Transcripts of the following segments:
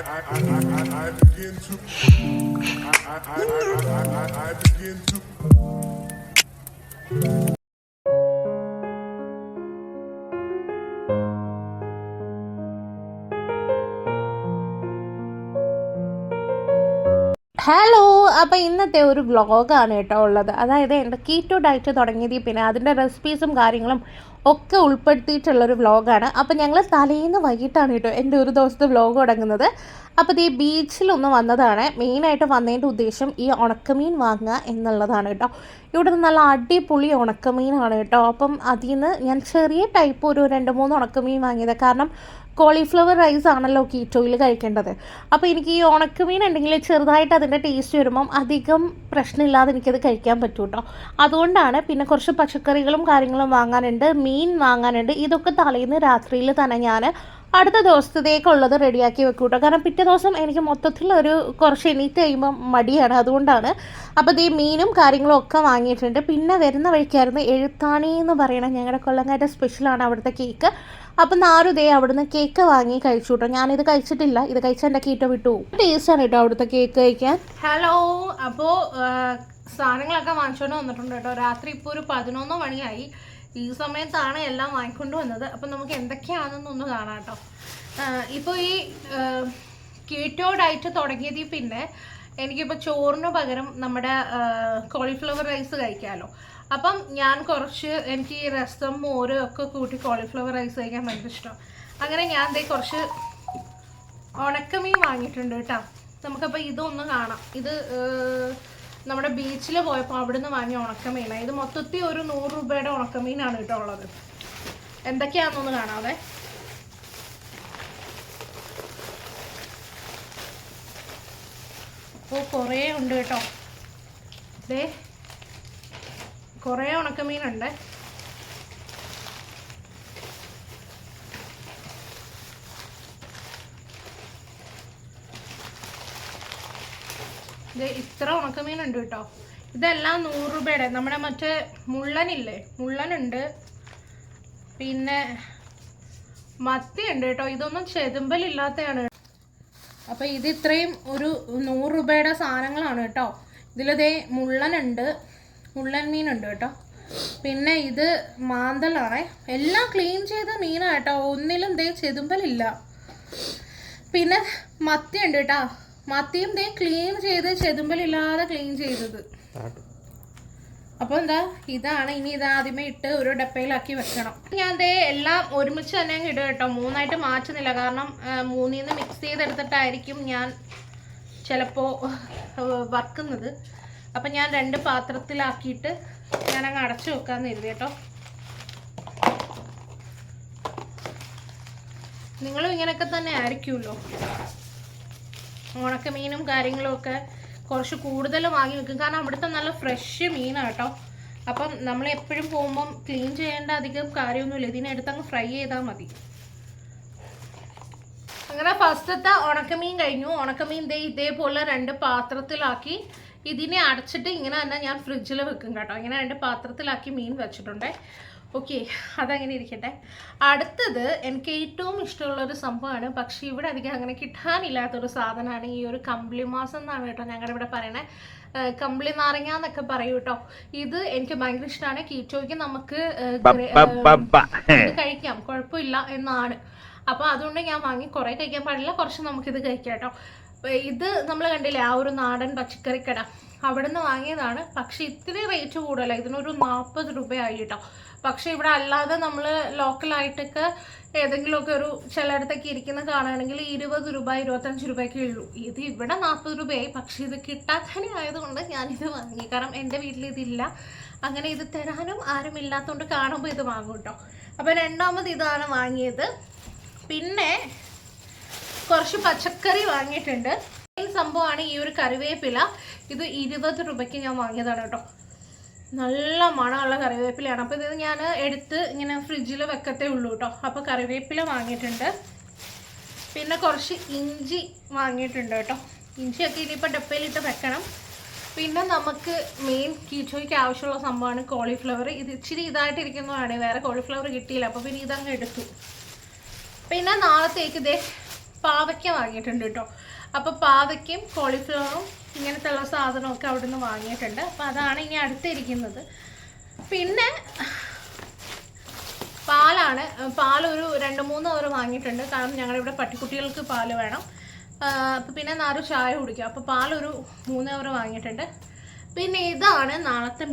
begin to hello, അപ്പോൾ ഇന്നത്തെ ഒരു വ്ളോഗാണ് കേട്ടോ ഉള്ളത്. അതായത് എൻ്റെ കീറ്റോ ഡയറ്റ് തുടങ്ങിയത് പിന്നെ അതിൻ്റെ റെസിപ്പീസും കാര്യങ്ങളും ഒക്കെ ഉൾപ്പെടുത്തിയിട്ടുള്ളൊരു വ്ളോഗാണ്. അപ്പോൾ ഞങ്ങൾ തലേന്ന് വൈകിട്ടാണ് കേട്ടോ എൻ്റെ ഒരു ദിവസത്തെ വ്ളോഗ് തുടങ്ങുന്നത്. അപ്പോൾ ഈ ബീച്ചിലൊന്ന് വന്നതാണ്. മെയിനായിട്ട് വന്നതിൻ്റെ ഉദ്ദേശം ഈ ഉണക്കമീൻ വാങ്ങുക എന്നുള്ളതാണ് കേട്ടോ. ഇവിടെ നിന്ന് നല്ല അടിപൊളി ഉണക്കമീനാണ് കേട്ടോ. അപ്പം അതിൽ നിന്ന് ഞാൻ ചെറിയ ടൈപ്പ് ഒരു 2-3 ഉണക്കമീൻ വാങ്ങിയത്. കാരണം കോളിഫ്ലവർ റൈസ് ആണല്ലോ കീറ്റോയിൽ കഴിക്കേണ്ടത്. അപ്പോൾ എനിക്ക് ഈ ഉണക്കമീൻ ഉണ്ടെങ്കിൽ ചെറുതായിട്ട് അതിൻ്റെ ടേസ്റ്റ് വരുമ്പം അധികം പ്രശ്നമില്ലാതെ എനിക്കത് കഴിക്കാൻ പറ്റും കേട്ടോ. അതുകൊണ്ടാണ്. പിന്നെ കുറച്ച് പച്ചക്കറികളും കാര്യങ്ങളും വാങ്ങാനുണ്ട്, മീൻ വാങ്ങാനുണ്ട്. ഇതൊക്കെ തലേന്ന് രാത്രിയിൽ തന്നെ ഞാൻ അടുത്ത ദിവസത്തേക്കുള്ളത് റെഡിയാക്കി വെക്കും കേട്ടോ. കാരണം പിറ്റേ ദിവസം എനിക്ക് മൊത്തത്തിലൊരു കുറച്ച് എണീറ്റ് കഴിയുമ്പം മടിയാണ്, അതുകൊണ്ടാണ്. അപ്പോൾ ഈ മീനും കാര്യങ്ങളും ഒക്കെ വാങ്ങിയിട്ടുണ്ട്. പിന്നെ വരുന്ന വഴിക്കായിരുന്നു എഴുത്താണി എന്ന് പറയണം, ഞങ്ങളുടെ കൊല്ലങ്കാറ്റ സ്പെഷ്യലാണ് അവിടുത്തെ കേക്ക്. അപ്പം നാരുദേ അവിടുന്ന് കേക്ക് വാങ്ങി കഴിച്ചു കേട്ടോ. ഞാനിത് കഴിച്ചിട്ടില്ല, ഇത് കഴിച്ചാൽ എൻ്റെ കീറ്റോ വിട്ടു. ടേസ്റ്റാണ് കേട്ടോ അവിടുത്തെ കേക്ക് കഴിക്കാൻ. ഹലോ, അപ്പോൾ സാധനങ്ങളൊക്കെ വാങ്ങിച്ചുകൊണ്ട് വന്നിട്ടുണ്ട് കേട്ടോ. രാത്രി ഇപ്പോൾ ഒരു 11 മണിയായി. ഈ സമയത്താണ് എല്ലാം വാങ്ങിക്കൊണ്ട് വന്നത്. അപ്പം നമുക്ക് എന്തൊക്കെയാണെന്നൊന്ന് കാണാം കേട്ടോ. ഇപ്പോൾ ഈ കീറ്റോ ഡയറ്റ് തുടങ്ങിയതിൽ പിന്നെ എനിക്കിപ്പോൾ ചോറിന് പകരം നമ്മുടെ കോളിഫ്ലവർ റൈസ് കഴിക്കാമല്ലോ. അപ്പം ഞാൻ എനിക്ക് ഈ രസം മോര് ഒക്കെ കൂട്ടി കോളിഫ്ലവർ റൈസ് കഴിക്കാൻ ഭയങ്കര ഇഷ്ടം. അങ്ങനെ ഞാൻ കുറച്ച് ഉണക്കമീൻ വാങ്ങിയിട്ടുണ്ട് കേട്ടോ. നമുക്കപ്പോൾ ഇതൊന്ന് കാണാം. ഇത് നമ്മുടെ ബീച്ചിൽ പോയപ്പോൾ അവിടുന്ന് വാങ്ങിയ ഉണക്കമീനാണ്. ഇത് മൊത്തത്തിൽ ഒരു 100 രൂപയുടെ ഉണക്കമീനാണ് കേട്ടോ ഉള്ളത്. എന്തൊക്കെയാണെന്നൊന്ന് കാണാതെ. അപ്പോൾ കുറേ ഉണ്ട് കേട്ടോ. ദേ കുറേ ഉണക്കമീനുണ്ട്. ഇത് ഇത്ര ഉണക്കമീനുണ്ട് കേട്ടോ. ഇതെല്ലാം 100 രൂപയുടെ. നമ്മുടെ മറ്റേ മുള്ളനില്ലേ, മുള്ളനുണ്ട്. പിന്നെ മത്തിയുണ്ട് കേട്ടോ. ഇതൊന്നും ചെതുമ്പലില്ലാത്തതാണ്. അപ്പോൾ ഇത് ഇത്രയും ഒരു 100 രൂപയുടെ സാധനങ്ങളാണ് കേട്ടോ. ഇതിലിതേ മുള്ളനുണ്ട്, മുള്ളൻ മീനുണ്ട് കേട്ടോ. പിന്നെ ഇത് മാന്തലാണ്. എല്ലാം ക്ലീൻ ചെയ്ത മീനാണ് കേട്ടോ. ഒന്നിലും ചെതുമ്പലില്ല. പിന്നെ മത്തിയുണ്ട് കേട്ടോ. മത്തിയും ക്ലീൻ ചെയ്ത് ചെതുമ്പലില്ലാതെ ക്ലീൻ ചെയ്തത്. അപ്പോൾ ഇതാണ്. ഇനി ഇത് ആദ്യമേ ഇട്ട് ഒരു ഡപ്പയിലാക്കി വെക്കണം. ഞാൻ എല്ലാം ഒരുമിച്ച് തന്നെ അങ്ങ് ഇടുക കേട്ടോ. 3ആയിട്ട് മാറ്റുന്നില്ല. കാരണം 3ൽ നിന്ന് മിക്സ് ചെയ്തെടുത്തിട്ടായിരിക്കും ഞാൻ ചിലപ്പോൾ വറുക്കുന്നത്. അപ്പം ഞാൻ 2 പാത്രത്തിലാക്കിയിട്ട് ഞാനങ്ങ് അടച്ചു വെക്കാമെന്ന് കരുതി കേട്ടോ. നിങ്ങളും ഇങ്ങനെയൊക്കെ തന്നെ ആയിരിക്കുമല്ലോ. ഉണക്കമീനും കാര്യങ്ങളും ഒക്കെ കുറച്ച് കൂടുതൽ വാങ്ങി വെക്കും. കാരണം അവിടുത്തെ നല്ല ഫ്രഷ് മീനാണ് കേട്ടോ. അപ്പം നമ്മൾ എപ്പോഴും പോകുമ്പം ക്ലീൻ ചെയ്യേണ്ട അധികം കാര്യമൊന്നുമില്ല. ഇതിനെടുത്തങ്ങ് ഫ്രൈ ചെയ്താൽ മതി. അങ്ങനെ ഫസ്റ്റത്തെ ഉണക്കമീൻ കഴിഞ്ഞു. ഉണക്കമീൻ ഇതേപോലെ 2 പാത്രത്തിലാക്കി ഇതിനെ അടച്ചിട്ട് ഇങ്ങനെ തന്നെ ഞാൻ ഫ്രിഡ്ജിൽ വെക്കും കേട്ടോ. ഇങ്ങനെ 2 പാത്രത്തിലാക്കി മീൻ വെച്ചിട്ടുണ്ട്. ഓക്കെ, അതങ്ങനെ ഇരിക്കട്ടെ. അടുത്തത് എനിക്ക് ഏറ്റവും ഇഷ്ടമുള്ളൊരു സംഭവമാണ്. പക്ഷേ ഇവിടെ അധികം അങ്ങനെ കിട്ടാനില്ലാത്തൊരു സാധനമാണ് ഈ ഒരു കമ്പിളി മാസം എന്നാണ് കേട്ടോ ഞങ്ങളുടെ ഇവിടെ പറയണേ. കമ്പിളി നാരങ്ങ എന്നൊക്കെ പറയൂ കേട്ടോ. ഇത് എനിക്ക് ഭയങ്കര ഇഷ്ടമാണ്. കീറ്റോയ്ക്ക് നമുക്ക് ഇത് കഴിക്കാം, കുഴപ്പമില്ല എന്നാണ്. അപ്പോൾ അതുകൊണ്ട് ഞാൻ വാങ്ങി. കുറേ കഴിക്കാൻ പാടില്ല, കുറച്ച് നമുക്കിത് കഴിക്കാം കേട്ടോ. ഇത് നമ്മൾ കണ്ടില്ലേ ആ ഒരു നാടൻ പച്ചക്കറിക്കട, അവിടെ നിന്ന് വാങ്ങിയതാണ്. പക്ഷെ ഇത്തിരി റേറ്റ് കൂടുതലാണ്. ഇതിനൊരു 40 രൂപയായി കേട്ടോ. പക്ഷെ ഇവിടെ അല്ലാതെ നമ്മൾ ലോക്കലായിട്ടൊക്കെ ഏതെങ്കിലുമൊക്കെ ഒരു ചിലയിടത്തൊക്കെ ഇരിക്കുന്ന കാണുകയാണെങ്കിൽ 20 രൂപ 25 രൂപയൊക്കെ ഉള്ളൂ. ഇത് ഇവിടെ 40 രൂപയായി. പക്ഷെ ഇത് കിട്ടാത്തന്നെ ആയതുകൊണ്ട് ഞാനിത് വാങ്ങി. കാരണം എൻ്റെ വീട്ടിൽ ഇതില്ല. അങ്ങനെ ഇത് തരാനും ആരും ഇല്ലാത്തതുകൊണ്ട് കാണുമ്പോൾ ഇത് വാങ്ങും കേട്ടോ. അപ്പോൾ രണ്ടാമത് ഇതാണ് വാങ്ങിയത്. പിന്നെ കുറച്ച് പച്ചക്കറി വാങ്ങിയിട്ടുണ്ട്. മെയിൻ സംഭവമാണ് ഈ ഒരു കറിവേപ്പില. ഇത് 20 രൂപയ്ക്ക് ഞാൻ വാങ്ങിയതാണ് കേട്ടോ. നല്ല മണമുള്ള കറിവേപ്പിലയാണ്. അപ്പോൾ ഇത് ഞാൻ എടുത്ത് ഇങ്ങനെ ഫ്രിഡ്ജിൽ വെക്കത്തേ ഉള്ളൂ കേട്ടോ. അപ്പോൾ കറിവേപ്പില വാങ്ങിയിട്ടുണ്ട്. പിന്നെ കുറച്ച് ഇഞ്ചി വാങ്ങിയിട്ടുണ്ട് കേട്ടോ. ഇഞ്ചിയൊക്കെ ഇനിയിപ്പോൾ ഡപ്പയിലിട്ട് വെക്കണം. പിന്നെ നമുക്ക് മെയിൻ കീറ്റോയ്ക്ക് ആവശ്യമുള്ള സംഭവമാണ് കോളിഫ്ലവർ. ഇത് ഇച്ചിരി ഇതായിട്ടിരിക്കുന്നതാണ്, വേറെ കോളിഫ്ലവർ കിട്ടിയില്ല. അപ്പോൾ പിന്നെ ഇതങ്ങ് എടുത്തു. പിന്നെ നാളത്തേക്ക് പാവയ്ക്ക വാങ്ങിയിട്ടുണ്ട് കേട്ടോ. അപ്പോൾ പാവയ്ക്കും കോളിഫ്ലവറും ഇങ്ങനത്തെ ഉള്ള സാധനമൊക്കെ അവിടെ നിന്ന് വാങ്ങിയിട്ടുണ്ട്. അപ്പോൾ അതാണ് ഇനി അടുത്തിരിക്കുന്നത്. പിന്നെ പാലാണ്. പാലൊരു 2-3 അവർ വാങ്ങിയിട്ടുണ്ട്. കാരണം ഞങ്ങളിവിടെ പട്ടിക്കുട്ടികൾക്ക് പാല് വേണം. അപ്പോൾ പിന്നെ 4 ചായ കുടിക്കും. അപ്പോൾ പാലൊരു 3 അവർ വാങ്ങിയിട്ടുണ്ട്. പിന്നെ ഇതാണ് നാളത്തെ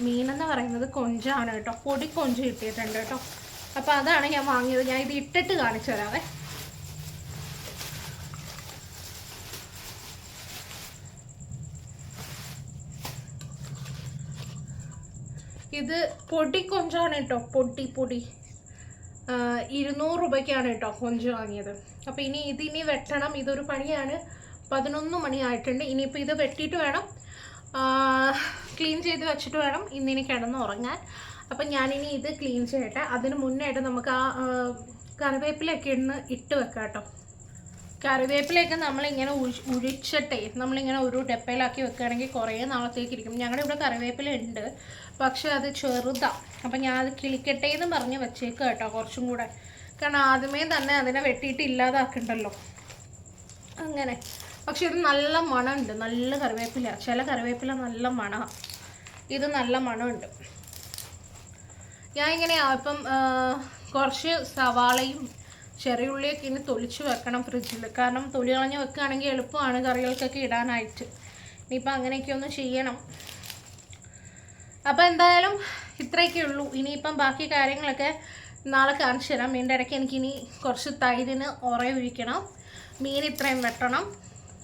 മീനെന്ന് പറയുന്നത് കൊഞ്ചാണ് കേട്ടോ. പൊടി കൊഞ്ച് കിട്ടിയിട്ടുണ്ട് കേട്ടോ. അപ്പോൾ അതാണ് ഞാൻ വാങ്ങിയത്. ഞാൻ ഇത് ഇട്ടിട്ട് കാണിച്ചു തരാവേ. ഇത് പൊടി കൊഞ്ചാണ് കേട്ടോ. പൊടി 200 രൂപയ്ക്കാണ് കേട്ടോ കൊഞ്ച് വാങ്ങിയത്. അപ്പോൾ ഇതിനി വെട്ടണം. ഇതൊരു പണിയാണ്. 11 മണിയായിട്ടുണ്ട്. ഇനിയിപ്പോൾ ഇത് വെട്ടിയിട്ട് വേണം, ക്ലീൻ ചെയ്ത് വെച്ചിട്ട് വേണം ഇന്നിനി കിടന്ന് ഉറങ്ങാൻ. അപ്പം ഞാനിനി ഇത് ക്ലീൻ ചെയ്യട്ടെ. അതിന് മുന്നായിട്ട് നമുക്ക് ആ കറിവേപ്പിലൊക്കെ ഇട്ട് വെക്കാം കേട്ടോ. കറിവേപ്പിലയൊക്കെ നമ്മളിങ്ങനെ ഉഴിച്ചിട്ടേ നമ്മളിങ്ങനെ ഒരു ഡപ്പയിലാക്കി വെക്കുകയാണെങ്കിൽ കുറേ നാളത്തേക്ക് ഇരിക്കും. ഞങ്ങളുടെ ഇവിടെ കറിവേപ്പില ഉണ്ട്, പക്ഷെ അത് ചെറുതാണ്. അപ്പം ഞാൻ അത് കിളിക്കട്ടെ എന്ന് പറഞ്ഞ് വെച്ചേക്കുക കേട്ടോ കുറച്ചും കൂടെ. കാരണം ആദ്യമേ തന്നെ അതിനെ വെട്ടിയിട്ട് ഇല്ലാതാക്കണ്ടല്ലോ അങ്ങനെ. പക്ഷെ ഇത് നല്ല മണമുണ്ട്. നല്ല കറിവേപ്പില. ചില കറിവേപ്പില നല്ല മണമാണ്. ഇത് നല്ല മണമുണ്ട്. ഞാൻ ഇങ്ങനെയാണ് ഇപ്പം കുറച്ച് സവാളയും ചെറിയുള്ളിയൊക്കെ ഇനി തൊലിച്ച് വെക്കണം ഫ്രിഡ്ജിൽ. കാരണം തൊലി കളഞ്ഞ് വെക്കുകയാണെങ്കിൽ എളുപ്പമാണ് കറികൾക്കൊക്കെ ഇടാനായിട്ട്. ഇനിയിപ്പോൾ അങ്ങനെയൊക്കെ ഒന്ന് ചെയ്യണം. അപ്പോൾ എന്തായാലും ഇത്രയൊക്കെ ഉള്ളൂ. ഇനിയിപ്പം ബാക്കി കാര്യങ്ങളൊക്കെ നാളെ കാണിച്ചു തരാം. മീൻ്റെ ഇടയ്ക്ക് എനിക്കിനി കുറച്ച് തൈരിന് ഒഴിക്കണം. മീൻ ഇത്രയും വെട്ടണം.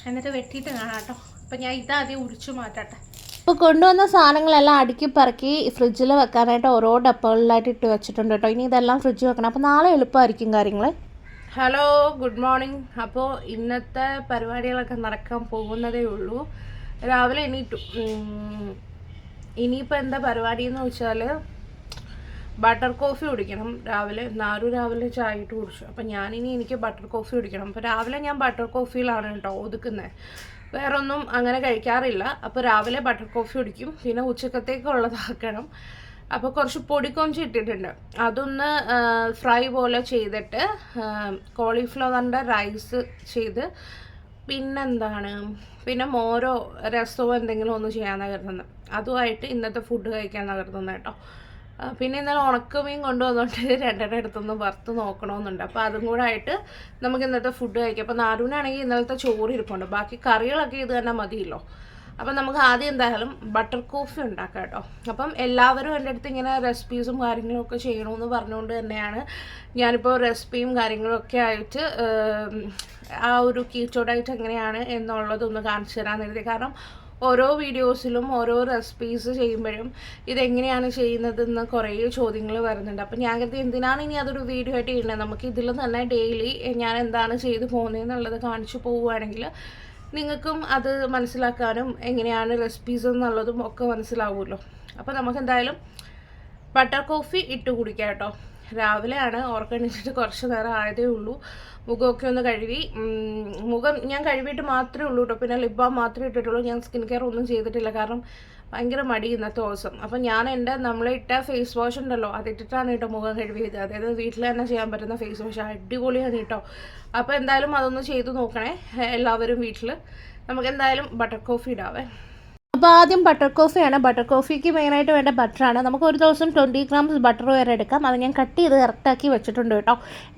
എന്നിട്ട് വെട്ടിയിട്ട് കാണാം കേട്ടോ. അപ്പം ഞാൻ ഇതാദ്യം ഉരിച്ചു മാറ്റട്ടെ. ഇപ്പോൾ കൊണ്ടുവന്ന സാധനങ്ങളെല്ലാം അടുക്കി പറക്കി ഫ്രിഡ്ജിൽ വെക്കാനായിട്ട് ഓരോ ഡപ്പകളിലായിട്ട് ഇട്ട് വെച്ചിട്ടുണ്ട് കേട്ടോ. ഇനി ഇതെല്ലാം ഫ്രിഡ്ജിൽ വെക്കണം. അപ്പോൾ നാളെ എളുപ്പമായിരിക്കും കാര്യങ്ങൾ. Hello, good morning. അപ്പോൾ ഇന്നത്തെ പരിപാടികളൊക്കെ നടക്കാൻ പോകുന്നതേ ഉള്ളൂ. രാവിലെ എണീറ്റു. ഇനിയിപ്പോൾ എന്താ പരിപാടി എന്ന് വെച്ചാൽ ബട്ടർ കോഫി കുടിക്കണം രാവിലെ. രാവിലെ ചായ ഇട്ട് കുടിച്ചു. അപ്പം എനിക്ക് ബട്ടർ കോഫി കുടിക്കണം. അപ്പോൾ രാവിലെ ഞാൻ ബട്ടർ കോഫിയിലാണ് കേട്ടോ ഒതുക്കുന്നത്. വേറൊന്നും അങ്ങനെ കഴിക്കാറില്ല. അപ്പോൾ രാവിലെ ബട്ടർ കോഫി കുടിക്കും. പിന്നെ ഉച്ചക്കത്തേക്കുള്ളതാക്കണം. അപ്പോൾ കുറച്ച് പൊടിക്കൊഞ്ച് ഇട്ടിട്ടുണ്ട്. അതൊന്ന് ഫ്രൈ പോലെ ചെയ്തിട്ട് കോളിഫ്ലവറിൻ്റെ റൈസ് ചെയ്ത് പിന്നെ മോരോ രസമോ എന്തെങ്കിലും ഒന്ന് ചെയ്യാനാണ് കരുതുന്നത്. അതുമായിട്ട് ഇന്നത്തെ ഫുഡ് കഴിക്കാനാണ് കരുതുന്നത് കേട്ടോ. പിന്നെ ഇന്നലെ ഉണക്കമീൻ കൊണ്ടുവന്നിട്ട് 2 അടുത്തൊന്ന് വറുത്ത് നോക്കണമെന്നുണ്ട്. അപ്പോൾ അതും കൂടെ ആയിട്ട് നമുക്ക് ഇന്നത്തെ ഫുഡ് കഴിക്കാം. അപ്പോൾ നാരൂനാണെങ്കിൽ ഇന്നലത്തെ ചോറ് ഇരിപ്പുണ്ട്. ബാക്കി കറികളൊക്കെ ഇത് തന്നെ മതിയല്ലോ. അപ്പം നമുക്ക് ആദ്യം എന്തായാലും ബട്ടർ കോഫി ഉണ്ടാക്കാം കേട്ടോ. അപ്പം എല്ലാവരും എൻ്റെ അടുത്ത് ഇങ്ങനെ റെസിപ്പീസും കാര്യങ്ങളും ഒക്കെ ചെയ്യണമെന്ന് പറഞ്ഞുകൊണ്ട് തന്നെയാണ് ഞാനിപ്പോൾ റെസിപ്പിയും കാര്യങ്ങളൊക്കെ ആയിട്ട് ആ ഒരു കീറ്റോ ഡയറ്റ് എങ്ങനെയാണ് എന്നുള്ളതൊന്ന് കാണിച്ചു തരാൻ കരുതി. കാരണം ഓരോ വീഡിയോസിലും ഓരോ റെസിപ്പീസ് ചെയ്യുമ്പോഴും ഇതെങ്ങനെയാണ് ചെയ്യുന്നതെന്ന് കുറേ ചോദ്യങ്ങൾ വരുന്നുണ്ട്. അപ്പം ഞാൻ കരുതി എന്തിനാണ് ഇനി അതൊരു വീഡിയോ ആയിട്ട് ചെയ്യുന്നത്, നമുക്ക് ഇതിൽ തന്നെ ഡെയിലി ഞാൻ എന്താണ് ചെയ്തു പോകുന്നതെന്നുള്ളത് കാണിച്ചു പോവുകയാണെങ്കിൽ നിങ്ങൾക്കും അത് മനസ്സിലാക്കാനും എങ്ങനെയാണ് റെസിപ്പീസ് എന്നുള്ളതും ഒക്കെ മനസ്സിലാവുമല്ലോ. അപ്പോൾ നമുക്ക് എന്തായാലും ബട്ടർ കോഫി ഇട്ട് കുടിക്കാം കേട്ടോ. രാവിലെയാണ് ഓർക്കണിച്ചിട്ട് കുറച്ച് നേരം ആയതേ ഉള്ളൂ. മുഖമൊക്കെ ഒന്ന് കഴുകി. മുഖം ഞാൻ കഴുകിയിട്ട് മാത്രമേ ഉള്ളൂ കേട്ടോ. പിന്നെ ലിപ് ബാം മാത്രമേ ഇട്ടിട്ടുള്ളൂ. ഞാൻ സ്കിൻ കെയർ ഒന്നും ചെയ്തിട്ടില്ല. കാരണം ഭയങ്കര മടി ഇന്നത്തെ ദിവസം. അപ്പം ഞാൻ നമ്മളിട്ട ഫേസ് വാഷ് ഉണ്ടല്ലോ അതിട്ടിട്ടാണ് കേട്ടോ മുഖം കഴുകിയത്. അതായത് വീട്ടിൽ തന്നെ ചെയ്യാൻ പറ്റുന്ന ഫേസ് വാഷ് അടിപൊളിയാണ് കേട്ടോ. അപ്പോൾ എന്തായാലും അതൊന്ന് ചെയ്ത് നോക്കണേ എല്ലാവരും വീട്ടിൽ. നമുക്ക് എന്തായാലും ബട്ടർ കോഫി ഇടാവേ. അപ്പോൾ ആദ്യം ബട്ടർ കോഫിയാണ്. ബട്ടർ കോഫിക്ക് മെയിനായിട്ട് വേണ്ട ബട്ടറാണ്. നമുക്ക് ഒരു ദിവസം 20 grams ബട്ടർ വരെ എടുക്കാം. അത് ഞാൻ കട്ട് ചെയ്ത് കറക്റ്റാക്കി വെച്ചിട്ടുണ്ട് കേട്ടോ.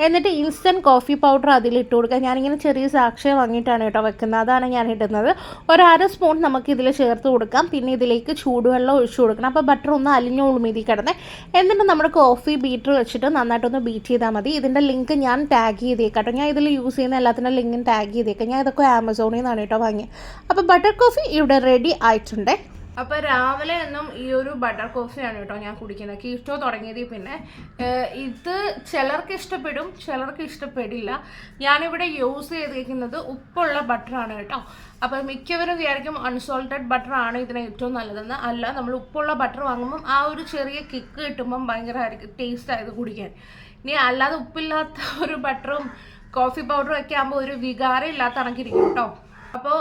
എന്നിട്ട് ഇൻസ്റ്റൻറ്റ് കോഫി പൗഡർ അതിലിട്ട് കൊടുക്കുക. ഞാനിങ്ങനെ ചെറിയ സാക്ഷ്യം വാങ്ങിയിട്ടാണ് കേട്ടോ വെക്കുന്നത്. അതാണ് ഞാൻ ഇടുന്നത്. ഒരു 1/2 സ്പൂൺ നമുക്ക് ഇതിൽ ചേർത്ത് കൊടുക്കാം. പിന്നെ ഇതിലേക്ക് ചൂടുവെള്ളം ഒഴിച്ചു കൊടുക്കണം. അപ്പോൾ ബട്ടർ ഒന്ന് അലിഞ്ഞോളും ഇതിൽ കിടന്ന്. എന്നിട്ട് നമ്മുടെ കോഫി ബീറ്റർ വെച്ചിട്ട് നന്നായിട്ടൊന്ന് ബീറ്റ് ചെയ്താൽ മതി. ഇതിൻ്റെ ലിങ്ക് ഞാൻ ടാഗ് ചെയ്തേക്കാം കേട്ടോ. ഞാൻ ഇതിൽ യൂസ് ചെയ്യുന്ന എല്ലാത്തിൻ്റെ ലിങ്കും ടാഗ് ചെയ്തേക്കാം. ഞാൻ ഇതൊക്കെ ആമസോണിൽ നിന്നാണ് കേട്ടോ വാങ്ങിയത്. അപ്പോൾ ബട്ടർ കോഫി ഇവിടെ റെഡി ആയിട്ടുണ്ട്. അപ്പോൾ രാവിലെ എന്നും ഈ ഒരു ബട്ടർ കോഫിയാണ് കേട്ടോ ഞാൻ കുടിക്കുന്നത്. കീറ്റോ തുടങ്ങിയത്. പിന്നെ ഇത് ചിലർക്ക് ഇഷ്ടപ്പെടും, ചിലർക്ക് ഇഷ്ടപ്പെടില്ല. ഞാനിവിടെ യൂസ് ചെയ്തിരിക്കുന്നത് ഉപ്പുള്ള ബട്ടറാണ് കേട്ടോ. അപ്പോൾ മിക്കവരും വിചാരിക്കും അൺസോൾട്ടഡ് ബട്ടറാണ് ഇതിന് ഏറ്റവും നല്ലതെന്ന്. അല്ല, നമ്മൾ ഉപ്പുള്ള ബട്ടർ വാങ്ങുമ്പം ആ ഒരു ചെറിയ കിക്ക് കിട്ടുമ്പം ഭയങ്കരമായിരിക്കും ടേസ്റ്റ് ആയത് കുടിക്കാൻ. ഇനി അല്ലാതെ ഉപ്പില്ലാത്ത ഒരു ബട്ടറും കോഫി പൗഡറും ഒക്കെ ആകുമ്പോൾ ഒരു വികാരം ഇല്ലാത്ത കണക്കിരിക്കും കേട്ടോ. അപ്പോൾ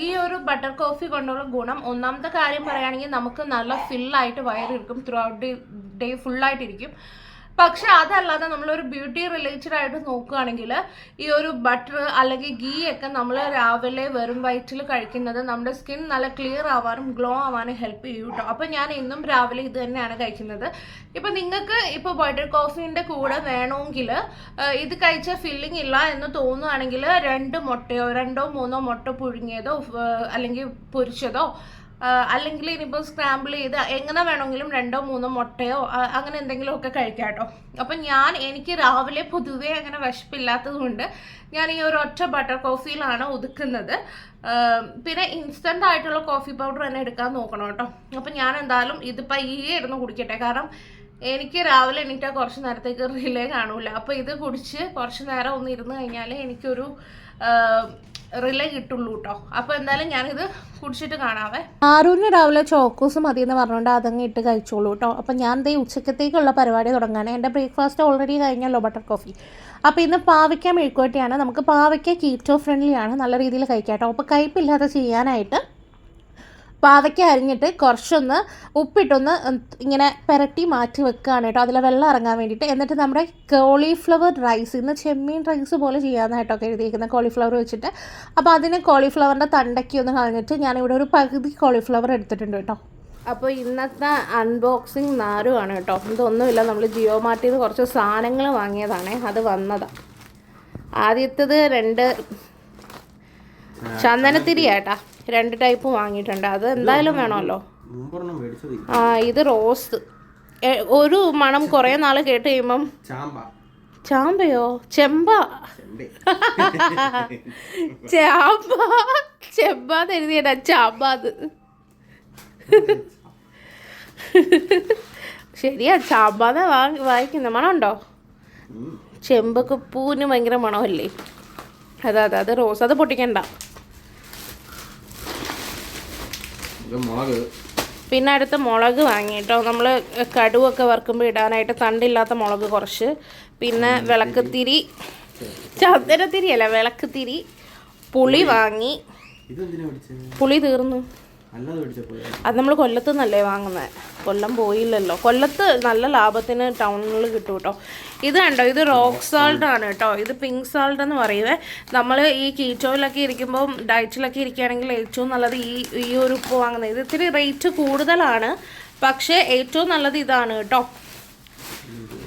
ഈ ഒരു ബട്ടർ കോഫി കൊണ്ടുള്ള ഗുണം, ഒന്നാമത്തെ കാര്യം പറയുകയാണെങ്കിൽ നമുക്ക് നല്ല ഫില്ലായിട്ട് വയറിരിക്കും. ത്രൂ ഔട്ട് ഡേ ഫുള്ളായിട്ടിരിക്കും. പക്ഷെ അതല്ലാതെ നമ്മളൊരു ബ്യൂട്ടി റിലേറ്റഡ് ആയിട്ട് നോക്കുകയാണെങ്കിൽ ഈ ഒരു ബട്ടർ അല്ലെങ്കിൽ ഗീ ഒക്കെ നമ്മൾ രാവിലെ വെറും വയറ്റിൽ കഴിക്കുന്നത് നമ്മുടെ സ്കിൻ നല്ല ക്ലിയർ ആവാനും ഗ്ലോ ആവാനും ഹെൽപ്പ് ചെയ്യും കേട്ടോ. അപ്പം ഞാൻ എന്നും രാവിലെ ഇത് തന്നെയാണ് കഴിക്കുന്നത്. ഇപ്പം നിങ്ങൾക്ക് ഇപ്പോൾ ബട്ടർ കോഫീൻ്റെ കൂടെ വേണമെങ്കിൽ ഇത് കഴിച്ച ഫില്ലിംഗ് ഇല്ല എന്ന് തോന്നുകയാണെങ്കിൽ 2 മുട്ടയോ 2 or 3 മുട്ട പുഴുങ്ങിയതോ അല്ലെങ്കിൽ പൊരിച്ചതോ അല്ലെങ്കിൽ ഇനിയിപ്പോൾ സ്ക്രാമ്പിൾ ചെയ്ത് എങ്ങനെ വേണമെങ്കിലും 2 or 3 മുട്ടയോ അങ്ങനെ എന്തെങ്കിലുമൊക്കെ കഴിക്കാം കേട്ടോ. അപ്പം എനിക്ക് രാവിലെ പൊതുവേ അങ്ങനെ വിശപ്പില്ലാത്തത് കൊണ്ട് ഞാൻ ഈ ഒരു ഒറ്റ ബട്ടർ കോഫിയിലാണ് ഒതുക്കുന്നത്. പിന്നെ ഇൻസ്റ്റൻ്റ് ആയിട്ടുള്ള കോഫി പൗഡർ തന്നെ എടുക്കാൻ നോക്കണം കേട്ടോ. അപ്പം ഞാൻ എന്തായാലും ഇതിപ്പോൾ ഇരുന്ന് കുടിക്കട്ടെ. കാരണം എനിക്ക് രാവിലെ എണീറ്റാൽ കുറച്ച് നേരത്തേക്ക് റിലേ കാണൂല. അപ്പോൾ ഇത് കുടിച്ച് കുറച്ച് നേരം ഒന്ന് ഇരുന്ന് കഴിഞ്ഞാൽ എനിക്കൊരു റിലേ കിട്ടുള്ളൂ കേട്ടോ. അപ്പോൾ എന്തായാലും ഞാനിത് കുടിച്ചിട്ട് കാണാവേ. ആരൂന് രാവിലെ ചോക്കോസ് മതി എന്ന് പറഞ്ഞുകൊണ്ട് അതങ്ങ് ഇട്ട് കഴിച്ചോളൂ കേട്ടോ. അപ്പം ഞാൻ ദേ ഉച്ചക്കത്തേക്കുള്ള പരിപാടി തുടങ്ങാണ്. എൻ്റെ ബ്രേക്ക്ഫാസ്റ്റ് ഓൾറെഡി കഴിഞ്ഞല്ലോ, ബട്ടർ കോഫി. അപ്പോൾ ഇന്ന് പാവയ്ക്ക മെഴുക്കുവരട്ടിയാണ്. നമുക്ക് പാവയ്ക്ക കീറ്റോ ഫ്രണ്ട്ലി ആണ്, നല്ല രീതിയിൽ കഴിക്കാം കേട്ടോ. അപ്പോൾ കയ്പില്ലാതെ ചെയ്യാനായിട്ട് പാവയ്ക്ക അരിഞ്ഞിട്ട് കുറച്ചൊന്ന് ഉപ്പിട്ടൊന്ന് ഇങ്ങനെ പുരട്ടി മാറ്റി വെക്കുകയാണ് കേട്ടോ, അതിലെ വെള്ളം ഇറങ്ങാൻ വേണ്ടിയിട്ട്. എന്നിട്ട് നമ്മുടെ കോളിഫ്ലവർ റൈസ്, ഇന്ന് ചെമ്മീൻ റൈസ് പോലെ ചെയ്യാമെന്നായിട്ടോ എഴുതിയിരിക്കുന്നത്, കോളിഫ്ലവർ വെച്ചിട്ട്. അപ്പോൾ അതിന് കോളിഫ്ലവറിൻ്റെ തണ്ടയ്ക്ക് ഒന്ന് കളഞ്ഞിട്ട് ഞാനിവിടെ ഒരു പകുതി കോളിഫ്ലവർ എടുത്തിട്ടുണ്ട് കേട്ടോ. അപ്പോൾ ഇന്നത്തെ അൺബോക്സിങ് നാരുമാണ് കേട്ടോ. ഇതൊന്നുമില്ല, നമ്മൾ ജിയോ മാർട്ടിൽ നിന്ന് കുറച്ച് സാധനങ്ങൾ വാങ്ങിയതാണേ, അത് വന്നതാണ്. ആദ്യത്തേത് 2 ചന്ദനത്തിരി ഏട്ടാ, 2 ടൈപ്പ് വാങ്ങിയിട്ടുണ്ട്. അത് എന്തായാലും വേണമല്ലോ. ഇത് റോസ്. ഒരു മണം കുറേ നാൾ കേട്ട് കഴിയുമ്പം ചാമ്പയോ ചെമ്പ ചെമ്പാന്ന് എഴുതിയടാ, ചാമ്പാത്. ശരിയാ, ചാമ്പാന്ന് വായിക്കുന്ന മണമുണ്ടോ? ചെമ്പൊക്കെ പൂവിന് ഭയങ്കര മണമല്ലേ. അതെ അത് റോസ്. അത് പൊട്ടിക്കണ്ട. പിന്നെ അടുത്ത മുളക് വാങ്ങിയിട്ടോ. നമ്മൾ കടുവൊക്കെ വറുക്കുമ്പോൾ ഇടാനായിട്ട് തണ്ടില്ലാത്ത മുളക് കുറച്ച്. പിന്നെ വിളക്കുത്തിരി, ചന്ദനത്തിരി അല്ല വിളക്കുത്തിരി. പുളി വാങ്ങി. പുളി തീർന്നു. അത് നമ്മൾ കൊല്ലത്ത് നിന്നല്ലേ വാങ്ങുന്നത്, കൊല്ലം പോയില്ലല്ലോ. കൊല്ലത്ത് നല്ല ലാഭത്തിന് ടൗണിൽ കിട്ടും കേട്ടോ. ഇത് കണ്ടോ, ഇത് റോക്ക് സാൾട്ട് ആണ് കേട്ടോ. ഇത് പിങ്ക് സാൾട്ട് എന്ന് പറയുവേ. നമ്മൾ ഈ കീറ്റോയിലൊക്കെ ഇരിക്കുമ്പോൾ ഡയറ്റിലൊക്കെ ഇരിക്കുകയാണെങ്കിൽ ഏറ്റവും നല്ലത് ഈ ഒരു ഉപ്പ് വാങ്ങുന്നത്. ഇത് ഇത്തിരി റേറ്റ് കൂടുതലാണ്, പക്ഷേ ഏറ്റവും നല്ലത് ഇതാണ് കേട്ടോ.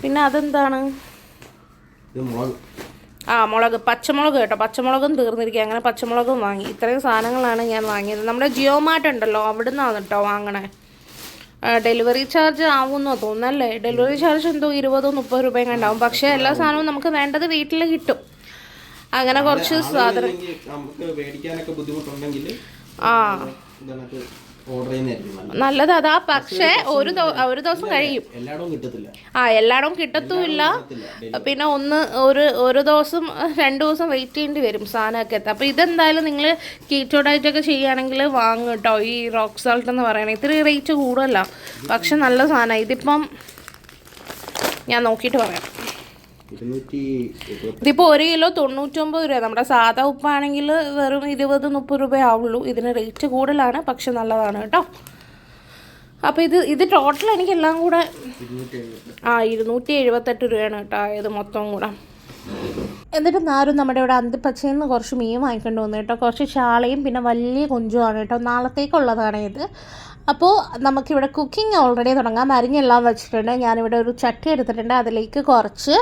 പിന്നെ അതെന്താണ്, മുളക്, പച്ചമുളക് കേട്ടോ. പച്ചമുളകും തീർന്നിരിക്കുക, അങ്ങനെ പച്ചമുളകും വാങ്ങി. ഇത്രയും സാധനങ്ങളാണ് ഞാൻ വാങ്ങിയത്. നമ്മുടെ ജിയോ മാർട്ട് ഉണ്ടല്ലോ, അവിടെ നിന്നാണ് കേട്ടോ വാങ്ങണേ. ഡെലിവറി ചാർജ് ആവുമെന്നോ തോന്നുന്നല്ലേ. ഡെലിവറി ചാർജ് എന്തോ 20-30 രൂപയും ഉണ്ടാവും. പക്ഷേ എല്ലാ സാധനവും നമുക്ക് വേണ്ടത് വീട്ടിൽ കിട്ടും. അങ്ങനെ കുറച്ച് സാധനം നല്ലത് അതാ. പക്ഷേ ഒരു ദിവസം കഴിയും. എല്ലായിടവും കിട്ടത്തുമില്ല. പിന്നെ ഒരു ദിവസം 2 ദിവസം വെയിറ്റ് ചെയ്യേണ്ടി വരും സാധനമൊക്കെ എത്താം. അപ്പോൾ ഇതെന്തായാലും നിങ്ങൾ കീറ്റോ ഡയറ്റൊക്കെ ചെയ്യുകയാണെങ്കിൽ വാങ്ങും കേട്ടോ. ഈ റോക്ക് സാൾട്ട് എന്ന് പറയണേ ഇത്തിരി റേറ്റ് കൂടുതലല്ല, പക്ഷെ നല്ല സാധനമാണ്. ഇതിപ്പം ഞാൻ നോക്കിയിട്ട് പറയാം. ഇതിപ്പോൾ 1 കിലോ 99 രൂപ. നമ്മുടെ സാധാ ഉപ്പാണെങ്കിൽ വെറും 20-30 രൂപ ആവുള്ളൂ. ഇതിന് റേറ്റ് കൂടുതലാണ്, പക്ഷെ നല്ലതാണ് കേട്ടോ. അപ്പോൾ ഇത് ടോട്ടൽ എനിക്കെല്ലാം കൂടെ 278 രൂപയാണ് കേട്ടോ ഇത് മൊത്തം കൂടെ. എന്നിട്ട് നാരും നമ്മുടെ ഇവിടെ അന്തിപ്പച്ചയിൽ നിന്ന് കുറച്ച് മീൻ വാങ്ങിക്കൊണ്ട് വന്നു കേട്ടോ. കുറച്ച് ചാളയും പിന്നെ വലിയ കൊഞ്ചുമാണ് കേട്ടോ. നാളത്തേക്കുള്ളതാണ് ഇത്. അപ്പോൾ നമുക്കിവിടെ കുക്കിംഗ് ഓൾറെഡി തുടങ്ങാം. അരിഞ്ഞെല്ലാം വെച്ചിട്ടുണ്ട്. ഞാനിവിടെ ഒരു ചട്ടി എടുത്തിട്ടുണ്ട്. അതിലേക്ക് കുറച്ച്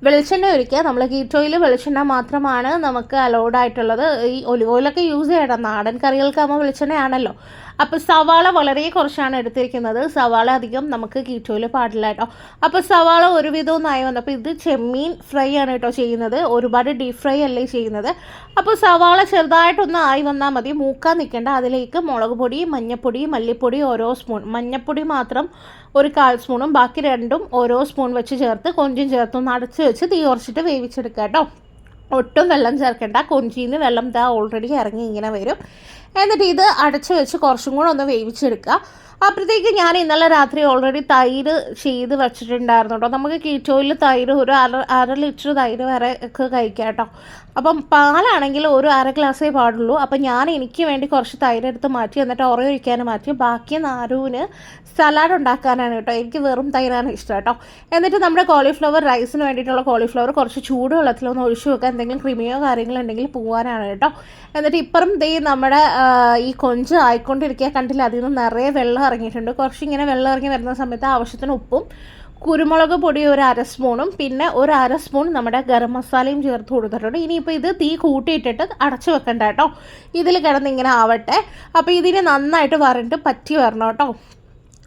വെളിച്ചെണ്ണ ഒഴിക്കുക. നമ്മൾ കീറ്റോയിൽ വെളിച്ചെണ്ണ മാത്രമാണ് നമുക്ക് അലൗഡ് ആയിട്ടുള്ളത്. ഈ ഒലിവ് ഓയിലൊക്കെ യൂസ് ചെയ്യണം, നാടൻ കറികൾക്കാകുമ്പോൾ വെളിച്ചെണ്ണയാണല്ലോ. അപ്പോൾ സവാള വളരെ കുറച്ചാണ് എടുത്തിരിക്കുന്നത്. സവാള അധികം നമുക്ക് കീറ്റോയിൽ പാടില്ല കേട്ടോ. അപ്പോൾ സവാള ഒരുവിധമൊന്നായി വന്നപ്പോൾ ഇത് ചെമ്മീൻ ഫ്രൈ ആണ് കേട്ടോ ചെയ്യുന്നത്, ഒരുപാട് ഡീപ് ഫ്രൈ അല്ലേ ചെയ്യുന്നത്. അപ്പോൾ സവാള ചെറുതായിട്ടൊന്ന് ആയി വന്നാൽ മതി, മൂക്കാൻ നിൽക്കേണ്ട. അതിലേക്ക് മുളക് പൊടി, മഞ്ഞൾപ്പൊടി, മല്ലിപ്പൊടി ഓരോ സ്പൂൺ, മഞ്ഞൾപ്പൊടി മാത്രം ഒരു 1/4 സ്പൂണും ബാക്കി 2ഉം ഓരോ സ്പൂൺ വെച്ച് ചേർത്ത് കൊഞ്ചും ചേർത്തൊന്ന് അടച്ച് വെച്ച് തീ കുറച്ചിട്ട് വേവിച്ചെടുക്കുക കേട്ടോ. ഒട്ടും വെള്ളം ചേർക്കേണ്ട. കൊഞ്ചിന്ന് വെള്ളം ഓൾറെഡി ഇറങ്ങി ഇങ്ങനെ വരും. എന്നിട്ട് ഇത് അടച്ച് വെച്ച് കുറച്ചും കൂടെ ഒന്ന് വേവിച്ചെടുക്കുക. അപ്പോഴത്തേക്ക് ഞാൻ ഇന്നലെ രാത്രി ഓൾറെഡി തൈര് ചെയ്ത് വെച്ചിട്ടുണ്ടായിരുന്നു കേട്ടോ. നമുക്ക് കീറ്റോയിൽ തൈര് ഒരു അര ലിറ്റർ തൈര് വരെ ഒക്കെ കഴിക്കാം കേട്ടോ. അപ്പം പാലാണെങ്കിൽ ഒരു അര ഗ്ലാസ്സേ പാടുള്ളൂ. അപ്പം ഞാൻ എനിക്ക് വേണ്ടി കുറച്ച് തൈര് എടുത്ത് മാറ്റി, എന്നിട്ട് ഉറ ഒഴിക്കാൻ മാറ്റി, ബാക്കി നാരൂന് സലാഡ് ഉണ്ടാക്കാനാണ് കേട്ടോ. എനിക്ക് വെറും തൈരാണ് ഇഷ്ടം കേട്ടോ. എന്നിട്ട് നമ്മുടെ കോളിഫ്ലവർ റൈസിന് വേണ്ടിയിട്ടുള്ള കോളിഫ്ലവർ കുറച്ച് ചൂടുവെള്ളത്തിലൊന്ന് ഒഴിച്ചു വെക്കുക, എന്തെങ്കിലും ക്രിമിയോ കാര്യങ്ങളോ ഉണ്ടെങ്കിൽ പോകാനാണ് കേട്ടോ. എന്നിട്ട് ഇപ്പുറം നമ്മുടെ ഈ കൊഞ്ച് ആയിക്കൊണ്ടിരിക്കുക കണ്ടില്ല, അതിൽ നിന്ന് നിറയെ വെള്ളം ഇറങ്ങിയിട്ടുണ്ട്. കുറച്ച് ഇങ്ങനെ വെള്ളം ഇറങ്ങി വരുന്ന സമയത്ത് ആവശ്യത്തിന് ഉപ്പും കുരുമുളക് പൊടി ഒരു അര സ്പൂണും പിന്നെ ഒരു അര സ്പൂൺ നമ്മുടെ ഗരം മസാലയും ചേർത്ത് കൊടുത്തിട്ടുണ്ട്. ഇനിയിപ്പോൾ ഇത് തീ കൂട്ടിയിട്ടിട്ട് അടച്ചു വെക്കണ്ട കേട്ടോ. ഇതിൽ കിടന്ന് ഇങ്ങനെ ആവട്ടെ. അപ്പോൾ ഇതിന് നന്നായിട്ട് വരണ്ട് പറ്റി വരണം കേട്ടോ.